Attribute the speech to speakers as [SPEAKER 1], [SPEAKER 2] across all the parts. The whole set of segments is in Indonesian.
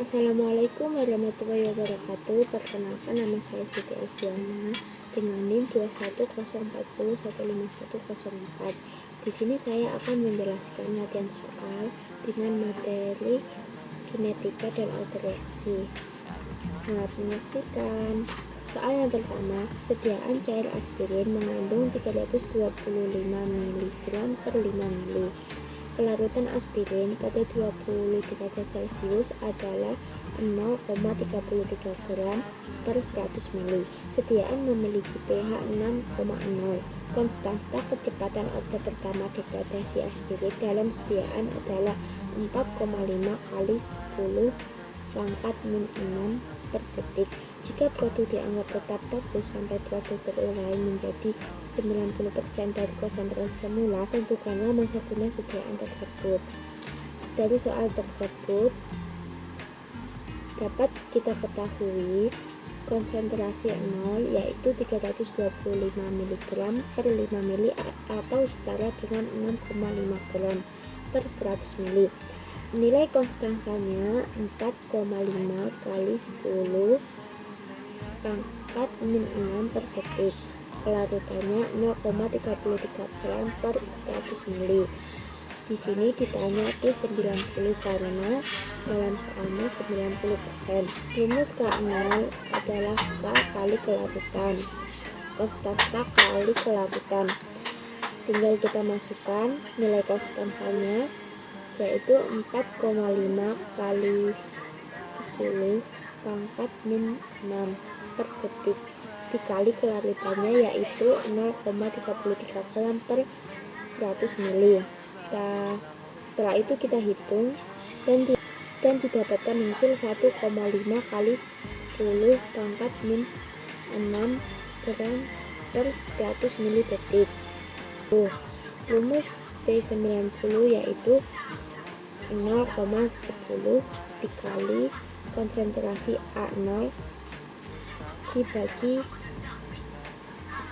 [SPEAKER 1] Assalamualaikum warahmatullahi wabarakatuh. Perkenalkan, nama saya Siti Elviana dengan NIM 214015104. Di sini saya akan menjelaskan latihan soal dengan materi kinetika dan alter reaksi. Selamat menyaksikan. Soal yang pertama, sediaan cair aspirin mengandung 325 mg per 5 ml. Kelarutan aspirin pada 20 derajat Celcius adalah 0,33 gram per 100 ml. Sediaan memiliki pH 6,0. Konstanta kecepatan order pertama degradasi aspirin dalam sediaan adalah 4,5 kali 10 pangkat min 6 per detik. Jika produk dianggap tetap bagus sampai produk terurai menjadi 90% dari konsentrasi semula, tentukanlah masa guna sediaan tersebut. Dari soal tersebut dapat kita ketahui konsentrasi 0 yaitu 325 mg per 5 ml atau setara dengan 6,5 gram per 100 ml. Nilai konstantanya 4,5 kali 10 pangkat min 6 per detik. Kelarutannya 0,33 gram per 100 ml. Di sini ditanya T90 karena dalam soalnya 90%. Rumus K0 adalah K kali kelarutan. Konstanta kali kelarutan. Tinggal kita masukkan nilai konstantanya yaitu 4,5 kali 10 pangkat min 6 per detik dikali kelarutannya yaitu 0,33 gram per 100 ml. Setelah itu kita hitung dan didapatkan hasil 1,5 kali 10 pangkat min 6 gram per 100 ml detik. Rumus T90 yaitu 0,10 dikali konsentrasi A0 dibagi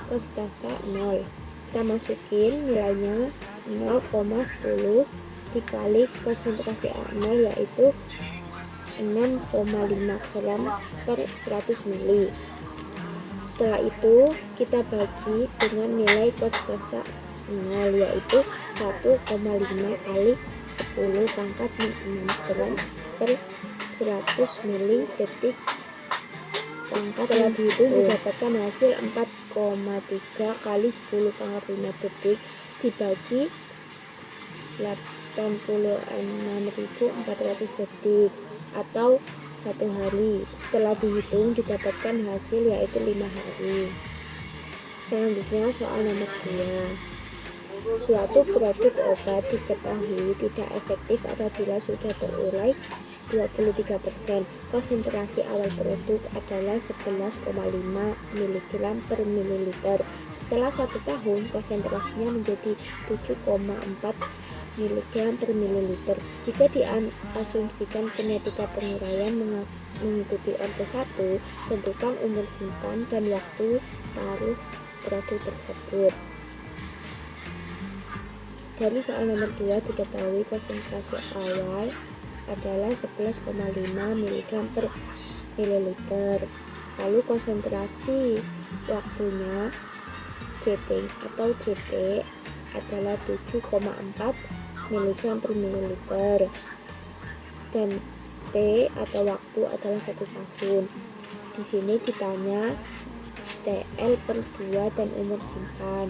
[SPEAKER 1] konstanta 0. Kita masukin nilainya 0,10 dikali konsentrasi A0 yaitu 6,5 gram per 100 ml. Setelah itu kita bagi dengan nilai konstanta 0 yaitu 1,5 kali 10 pangkat min 6 gram per 100 ml detik. Setelah dihitung didapatkan hasil 4,3 kali 10 pangkat 5 detik dibagi 86.400 detik atau 1 hari. Setelah dihitung didapatkan hasil yaitu 5 hari. Selanjutnya soal nomor 2. Suatu produk obat diketahui tidak efektif apabila sudah terurai 23%. Konsentrasi awal produk adalah 11,5 mg per ml. Setelah 1 tahun konsentrasinya menjadi 7,4 mg per ml. Jika diasumsikan kinetika penguraian mengikuti orde 1, tentukan umur simpan dan waktu taruh produk tersebut. Dari soal nomor 2 diketahui konsentrasi awal adalah 11,5 mg per ml. Lalu konsentrasi waktunya CT atau CT adalah 7,4 mg per ml dan T atau waktu adalah 1 tahun. Di sini ditanya TL per 2 dan umur simpan.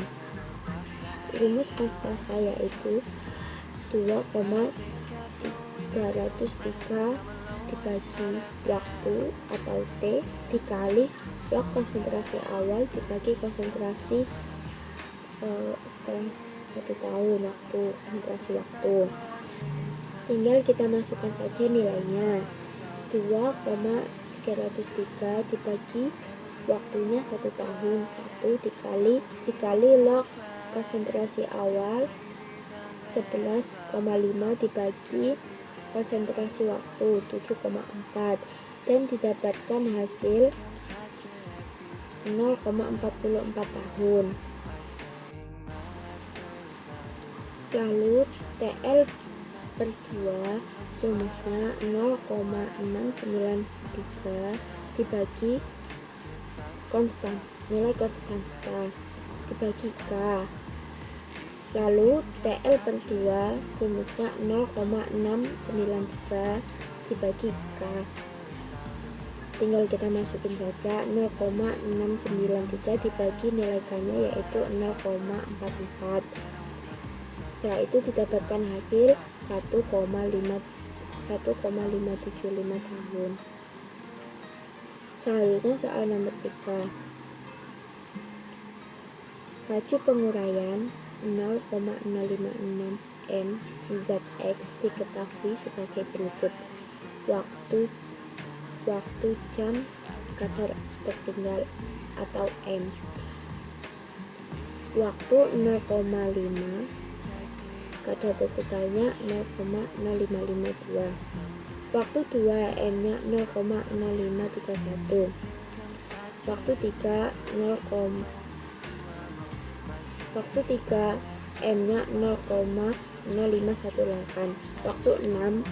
[SPEAKER 1] Rumus konstanta yaitu 2,303 dibagi waktu atau T dikali log konsentrasi awal dibagi konsentrasi setelah 1 tahun konsentrasi waktu. Tinggal kita masukkan saja nilainya. 2,303 dibagi waktunya 1 tahun, 1 dikali log konsentrasi awal 11,5 dibagi konsentrasi waktu 7,4 dan didapatkan hasil 0,44 tahun. Lalu TL per 2 rumusnya 0,693 dibagi nilai konstanta dibagi K. Lalu TL per 2 rumusnya 0,693 dibagi K. Tinggal kita masukin saja 0,693 dibagi nilai K-nya yaitu 0,44. Setelah itu didapatkan hasil 1,575 tahun. Selanjutnya soal nomor 3. Laju penguraian 0,056 M ZX diketahui sebagai berikut. Waktu jam kadar tertinggal atau M. Waktu 0,5 kadar tertinggalnya 0,0552. Waktu 2 M nya 0,0531. Waktu 3 M nya 0,0518. Waktu 6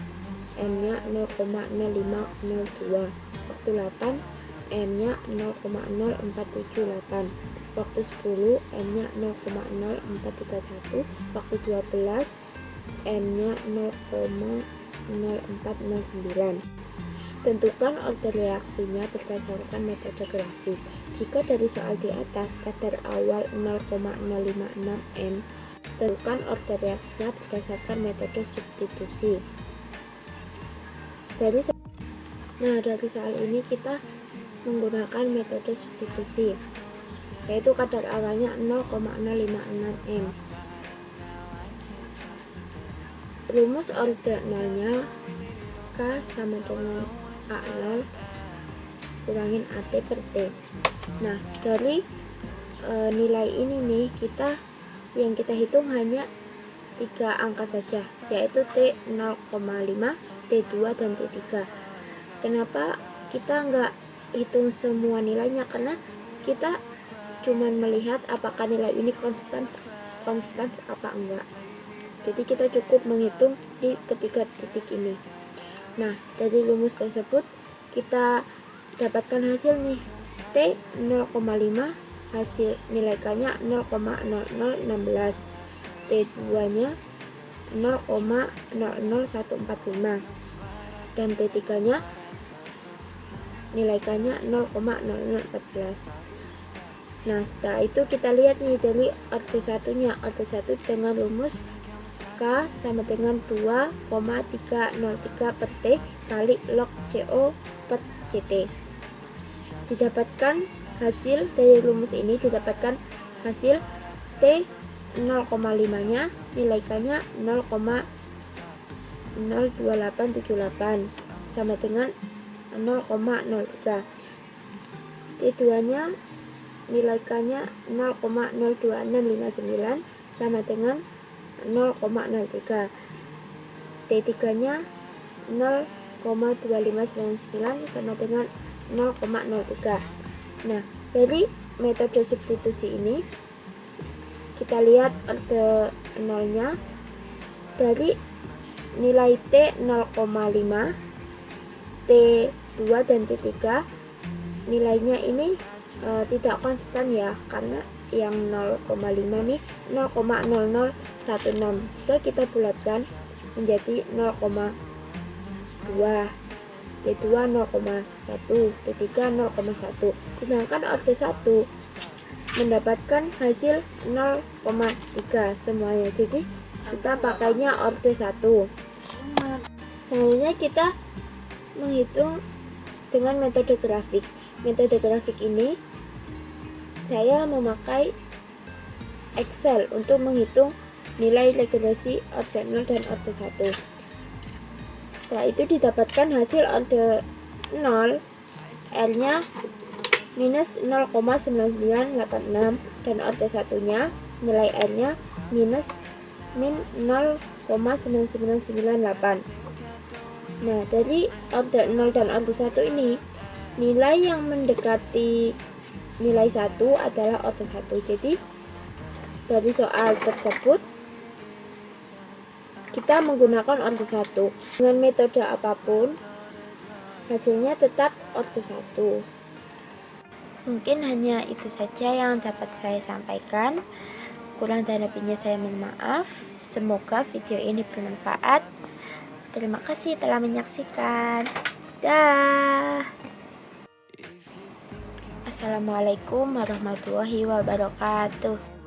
[SPEAKER 1] M nya 0,0502. Waktu 8 M nya 0,0478. Waktu 10 M nya 0,0431. Waktu 12 M nya 0,0409. Tentukan order reaksinya berdasarkan metode grafik. Jika dari soal di atas kadar awal 0,056 M, tentukan order reaksinya berdasarkan metode substitusi. Dari soal ini kita menggunakan metode substitusi, yaitu kadar awalnya 0,056 M. Rumus order 0-nya K sama dengan A0 kurangin AT per T. Nah, dari nilai ini nih yang kita hitung hanya 3 angka saja, yaitu T 0,5, T2 dan T3. Kenapa kita nggak hitung semua nilainya? Karena kita cuman melihat apakah nilai ini konstan apa enggak. Jadi kita cukup menghitung di ketiga titik ini. Nah, dari rumus tersebut kita dapatkan hasil nih. T 0,5 hasil nilai K-nya 0,0016. T2-nya 0,00145 dan T3-nya nilai K-nya 0,0014. Nah, setelah itu kita lihat nih dari order 1-nya. Order 1 dengan rumus K sama dengan 2,303 per T kali log CO per CT. Didapatkan hasil dari rumus ini, didapatkan hasil T 0,5-nya nilai K-nya 0,02878 sama dengan 0,03. T2-nya nilai K-nya 0,02659 sama dengan 0,03. T3-nya 0,2599 sama dengan 0,03. Nah, dari metode substitusi ini kita lihat order 0-nya dari nilai T 0,5, T2 dan T3 nilainya ini tidak konstan ya, karena yang 0,5 nih 0,0016. Jika kita bulatkan menjadi 0,2, T2 0,1, T3 0,1. Sedangkan order 1 mendapatkan hasil 0,3 semuanya. Jadi kita pakainya order 1. Selanjutnya kita menghitung dengan metode grafik. Metode grafik ini saya memakai Excel untuk menghitung nilai regresi order 0 dan order 1. Setelah itu didapatkan hasil order 0, R-nya minus 0,9986 dan order 1-nya nilai R-nya min 0,9998. Nah, dari order 0 dan order 1 ini nilai yang mendekati nilai 1 adalah order 1. Jadi dari soal tersebut kita menggunakan order 1. Dengan metode apapun, hasilnya tetap order 1. Mungkin hanya itu saja yang dapat saya sampaikan. Kurang dan lebihnya saya mohon maaf. Semoga video ini bermanfaat. Terima kasih telah menyaksikan. Dah. Assalamualaikum warahmatullahi wabarakatuh.